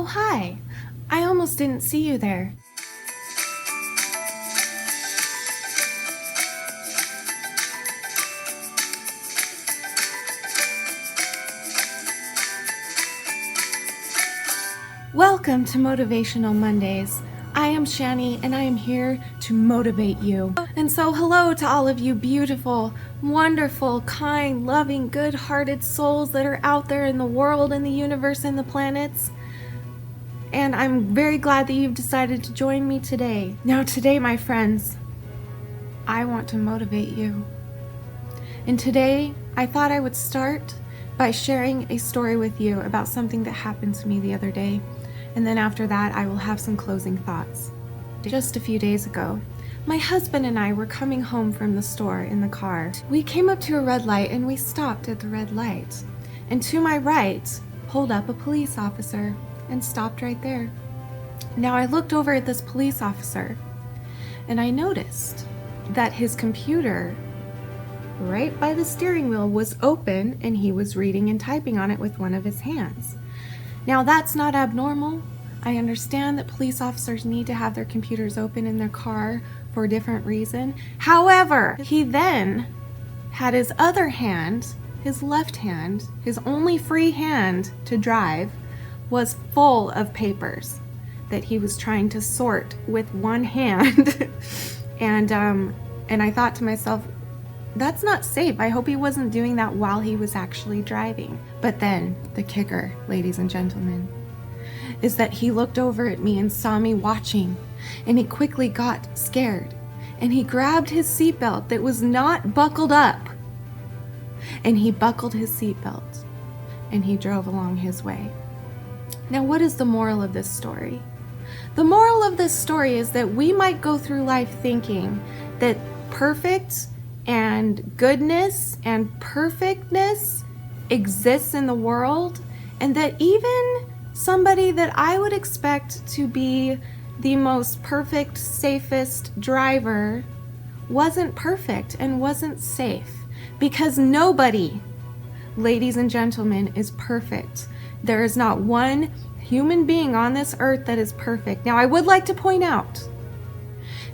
Oh, hi. I almost didn't see you there. Welcome to Motivational Mondays. I am Shanny and I am here to motivate you. And so hello to all of you beautiful, wonderful, kind, loving, good-hearted souls that are out there in the world and the universe and the planets. And I'm very glad that you've decided to join me today. Now today, my friends, I want to motivate you. And today, I thought I would start by sharing a story with you about something that happened to me the other day. And then after that, I will have some closing thoughts. Just a few days ago, my husband and I were coming home from the store in the car. We came up to a red light and we stopped at the red light. And to my right, pulled up a police officer and stopped right there. Now I looked over at this police officer and I noticed that his computer right by the steering wheel was open and he was reading and typing on it with one of his hands. Now that's not abnormal. I understand that police officers need to have their computers open in their car for a different reason. However, he then had his other hand, his left hand, his only free hand to drive, was full of papers that he was trying to sort with one hand. And I thought to myself, that's not safe. I hope he wasn't doing that while he was actually driving. But then the kicker, ladies and gentlemen, is that he looked over at me and saw me watching, and he quickly got scared and he grabbed his seatbelt that was not buckled up and he buckled his seatbelt and he drove along his way. Now, what is the moral of this story? The moral of this story is that we might go through life thinking that perfect and goodness and perfectness exists in the world, and that even somebody that I would expect to be the most perfect, safest driver wasn't perfect and wasn't safe. Because nobody, ladies and gentlemen, is perfect. There is not one human being on this earth that is perfect. Now, I would like to point out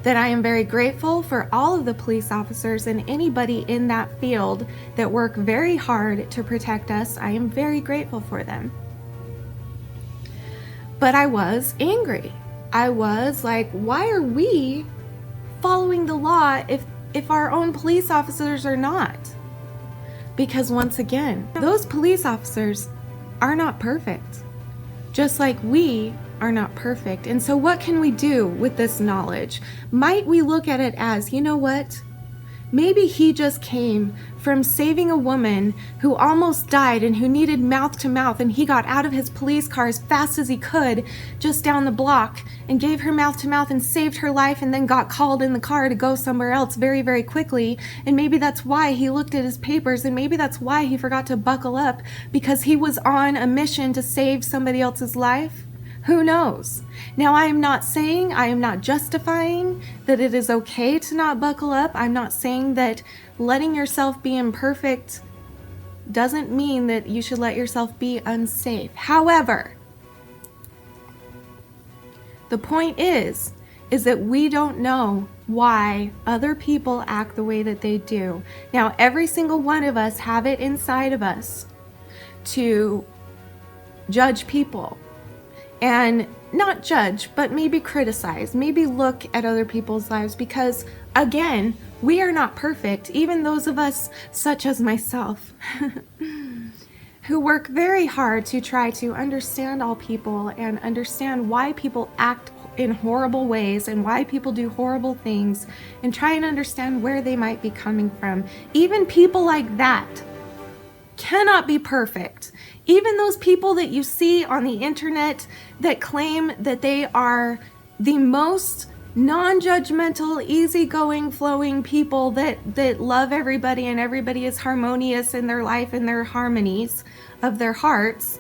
that I am very grateful for all of the police officers and anybody in that field that work very hard to protect us. I am very grateful for them. But I was angry. I was like, why are we following the law if our own police officers are not? Because once again, those police officers are not perfect, just like we are not perfect. And so what can we do with this knowledge? Might we look at it as, you know what? Maybe he just came from saving a woman who almost died and who needed mouth to mouth, and he got out of his police car as fast as he could just down the block and gave her mouth to mouth and saved her life, and then got called in the car to go somewhere else very, very quickly. And maybe that's why he looked at his papers, and maybe that's why he forgot to buckle up, because he was on a mission to save somebody else's life. Who knows? Now, I am not justifying that it is okay to not buckle up. I'm not saying that letting yourself be imperfect doesn't mean that you should let yourself be unsafe. However, the point is that we don't know why other people act the way that they do. Now, every single one of us have it inside of us to judge people. And not judge, but maybe criticize, maybe look at other people's lives, because again, we are not perfect. Even those of us, such as myself, who work very hard to try to understand all people and understand why people act in horrible ways and why people do horrible things, and try and understand where they might be coming from. Even people like that cannot be perfect. Even those people that you see on the internet that claim that they are the most non-judgmental, easygoing, flowing people that love everybody and everybody is harmonious in their life and their harmonies of their hearts,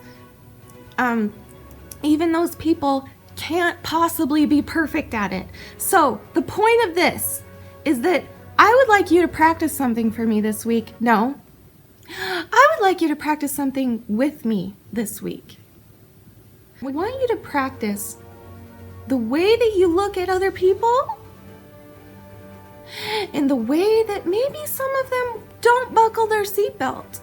even those people can't possibly be perfect at it. So the point of this is that I would like you to practice something for me this week. No, I would like you to practice something with me this week. We want you to practice the way that you look at other people and the way that maybe some of them don't buckle their seatbelt.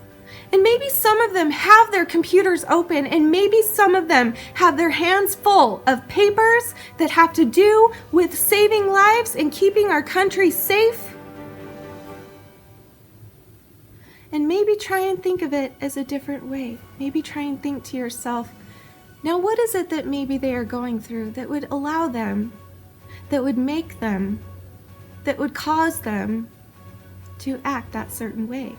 And maybe some of them have their computers open, and maybe some of them have their hands full of papers that have to do with saving lives and keeping our country safe. And maybe try and think of it as a different way. Maybe try and think to yourself, now what is it that maybe they are going through that would allow them, that would make them, that would cause them to act that certain way?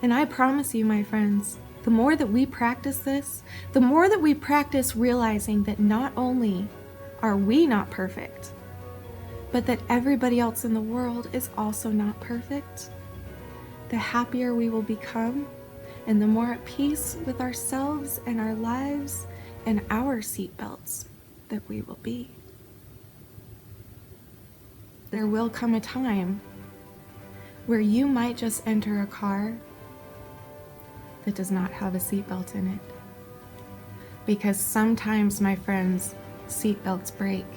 And I promise you, my friends, the more that we practice this, the more that we practice realizing that not only are we not perfect, but that everybody else in the world is also not perfect, the happier we will become and the more at peace with ourselves and our lives and our seatbelts that we will be. There will come a time where you might just enter a car that does not have a seatbelt in it. Because sometimes, my friends, seatbelts break.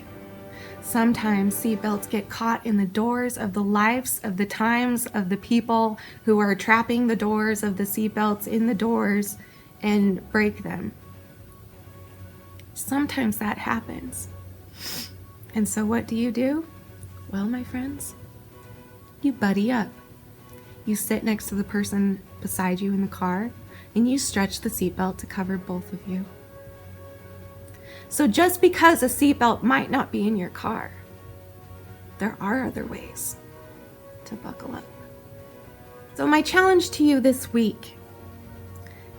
Sometimes seatbelts get caught in the doors of the lives of the times of the people who are trapping the doors of the seatbelts in the doors and break them. Sometimes that happens. And so what do? Well, my friends, you buddy up. You sit next to the person beside you in the car and you stretch the seatbelt to cover both of you. So just because a seatbelt might not be in your car, there are other ways to buckle up. So my challenge to you this week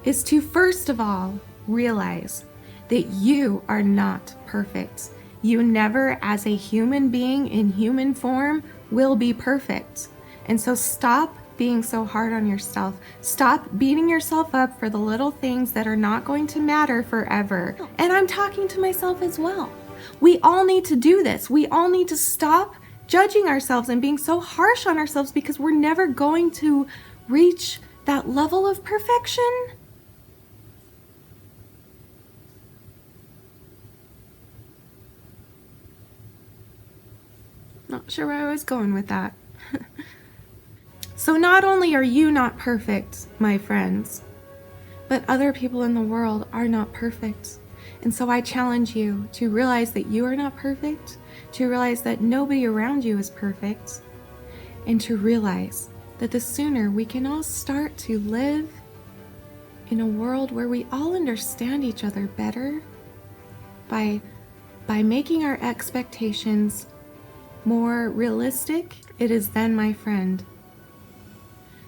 is to first of all realize that you are not perfect. You never, as a human being in human form, will be perfect. And so stop being so hard on yourself. Stop beating yourself up for the little things that are not going to matter forever. And I'm talking to myself as well. We all need to do this. We all need to stop judging ourselves and being so harsh on ourselves because we're never going to reach that level of perfection. Not sure where I was going with that. So not only are you not perfect, my friends, but other people in the world are not perfect. And so I challenge you to realize that you are not perfect, to realize that nobody around you is perfect, and to realize that the sooner we can all start to live in a world where we all understand each other better by making our expectations more realistic, it is then, my friend,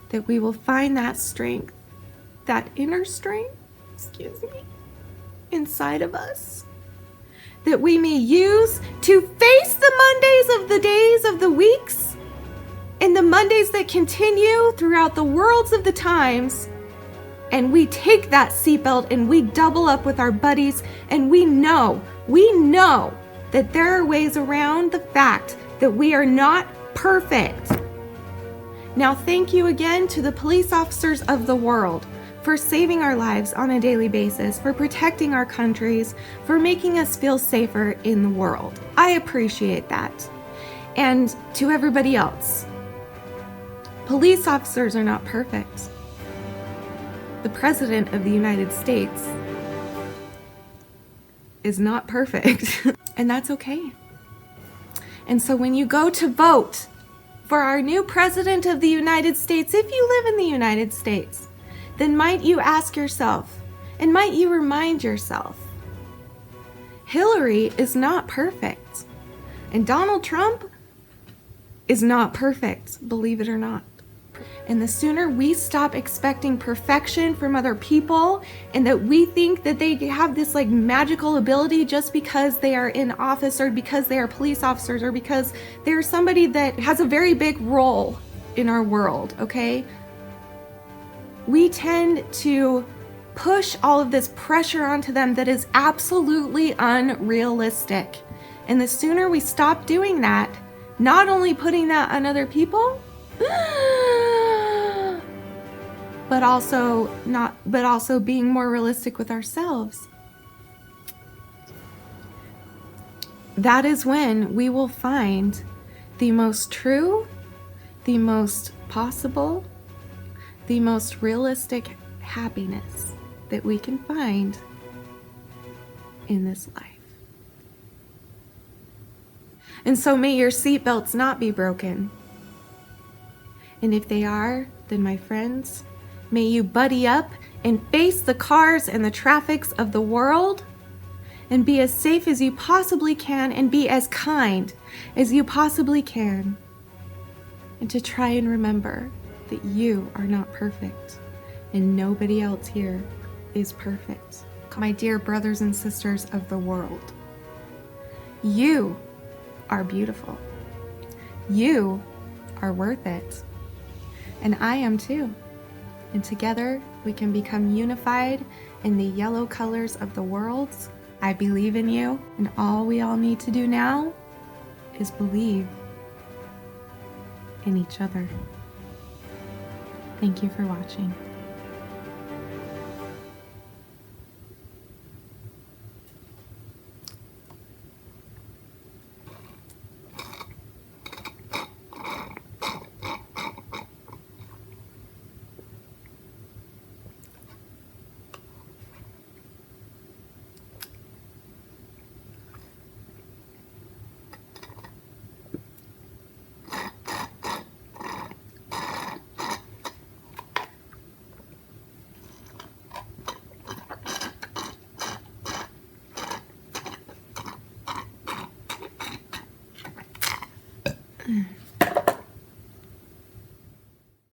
that we will find that strength, that inner strength, inside of us, that we may use to face the Mondays of the days of the weeks and the Mondays that continue throughout the worlds of the times. And we take that seatbelt and we double up with our buddies, and we know that there are ways around the fact that we are not perfect. Now, thank you again to the police officers of the world for saving our lives on a daily basis, for protecting our countries, for making us feel safer in the world. I appreciate that. And to everybody else, police officers are not perfect. The President of the United States is not perfect, and that's okay. And so when you go to vote for our new President of the United States, if you live in the United States, then might you ask yourself, and might you remind yourself, Hillary is not perfect, and Donald Trump is not perfect, believe it or not. And the sooner we stop expecting perfection from other people, and that we think that they have this like magical ability just because they are in office, or because they are police officers, or because they're somebody that has a very big role in our world, okay? We tend to push all of this pressure onto them that is absolutely unrealistic. And the sooner we stop doing that, not only putting that on other people, but also being more realistic with ourselves, that is when we will find the most true, the most possible, the most realistic happiness that we can find in this life. And so may your seatbelts not be broken. And if they are, then my friends, may you buddy up and face the cars and the traffics of the world and be as safe as you possibly can and be as kind as you possibly can. And to try and remember that you are not perfect and nobody else here is perfect. My dear brothers and sisters of the world, you are beautiful. You are worth it. And I am too. And together we can become unified in the yellow colors of the world. I believe in you, and all we all need to do now is believe in each other. Thank you for watching. Mm.